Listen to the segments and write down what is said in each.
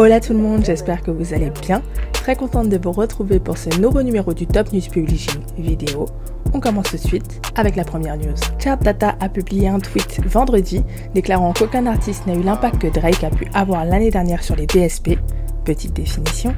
Hola tout le monde, j'espère que vous allez bien. Très contente de vous retrouver pour ce nouveau numéro du Top News Publishing vidéo. On commence tout de suite avec la première news. Chart Data a publié un tweet vendredi déclarant qu'aucun artiste n'a eu l'impact que Drake a pu avoir l'année dernière sur les DSP. Petite définition.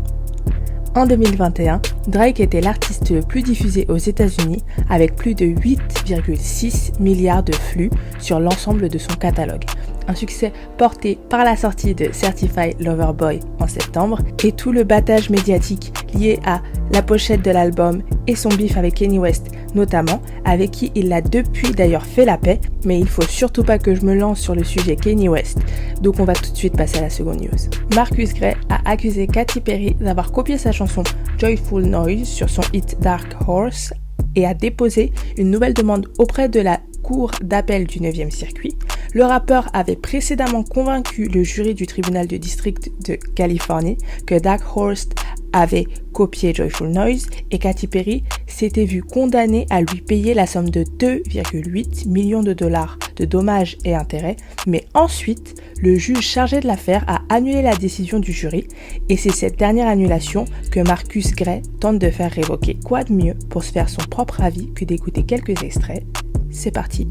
En 2021, Drake était l'artiste le plus diffusé aux États-Unis avec plus de 8,6 milliards de flux sur l'ensemble de son catalogue. Un succès porté par la sortie de Certified Lover Boy en septembre et tout le battage médiatique lié à la pochette de l'album et son bif avec Kanye West notamment, avec qui il a depuis d'ailleurs fait la paix, mais il faut surtout pas que je me lance sur le sujet Kanye West, donc on va tout de suite passer à la seconde news. Marcus Gray a accusé Katy Perry d'avoir copié sa chanson Joyful Noise sur son hit Dark Horse et a déposé une nouvelle demande auprès de la Cour d'appel du 9e circuit. Le rappeur avait précédemment convaincu le jury du tribunal de district de Californie que Dark Horse avait copié Joyful Noise et Katy Perry s'était vue condamnée à lui payer la somme de 2,8 millions de dollars de dommages et intérêts, mais ensuite, le juge chargé de l'affaire a annulé la décision du jury et c'est cette dernière annulation que Marcus Gray tente de faire révoquer. Quoi de mieux pour se faire son propre avis que d'écouter quelques extraits? C'est parti.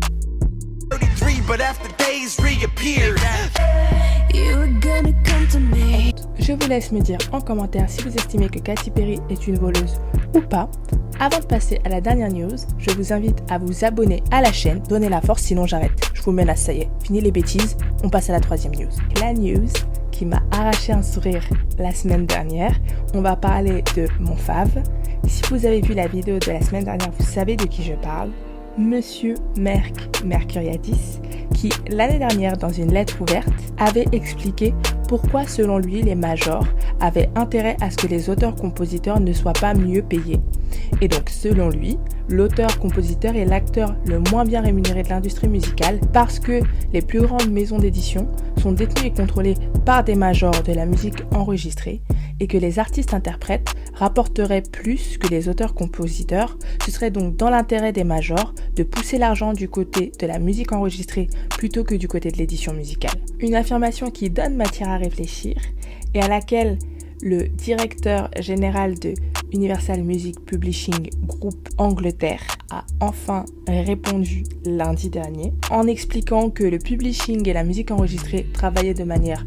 Je vous laisse me dire en commentaire si vous estimez que Katy Perry est une voleuse ou pas. Avant de passer à la dernière news, je vous invite à vous abonner à la chaîne, donnez la force sinon j'arrête. Je vous menace, ça y est, fini les bêtises, on passe à la troisième news. La news qui m'a arraché un sourire la semaine dernière, on va parler de mon fave. Si vous avez vu la vidéo de la semaine dernière, vous savez de qui je parle. Monsieur Mercuriadis, qui l'année dernière dans une lettre ouverte avait expliqué pourquoi selon lui les majors avaient intérêt à ce que les auteurs-compositeurs ne soient pas mieux payés. Et donc selon lui, l'auteur-compositeur est l'acteur le moins bien rémunéré de l'industrie musicale parce que les plus grandes maisons d'édition sont détenues et contrôlées par des majors de la musique enregistrée et que les artistes-interprètes rapporteraient plus que les auteurs-compositeurs. Ce serait donc dans l'intérêt des majors de pousser l'argent du côté de la musique enregistrée plutôt que du côté de l'édition musicale. Une affirmation qui donne matière à réfléchir et à laquelle le directeur général de Universal Music Publishing Group Angleterre a enfin répondu lundi dernier en expliquant que le publishing et la musique enregistrée travaillaient de manière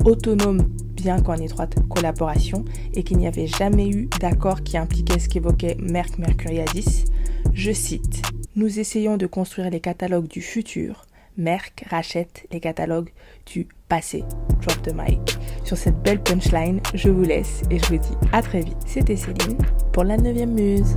autonome bien qu'en étroite collaboration et qu'il n'y avait jamais eu d'accord qui impliquait ce qu'évoquait Mercuriadis. Je cite « Nous essayons de construire les catalogues du futur. Merck rachète les catalogues du passé. » Drop the mic. Sur cette belle punchline, je vous laisse et je vous dis à très vite. C'était Céline pour la 9e muse.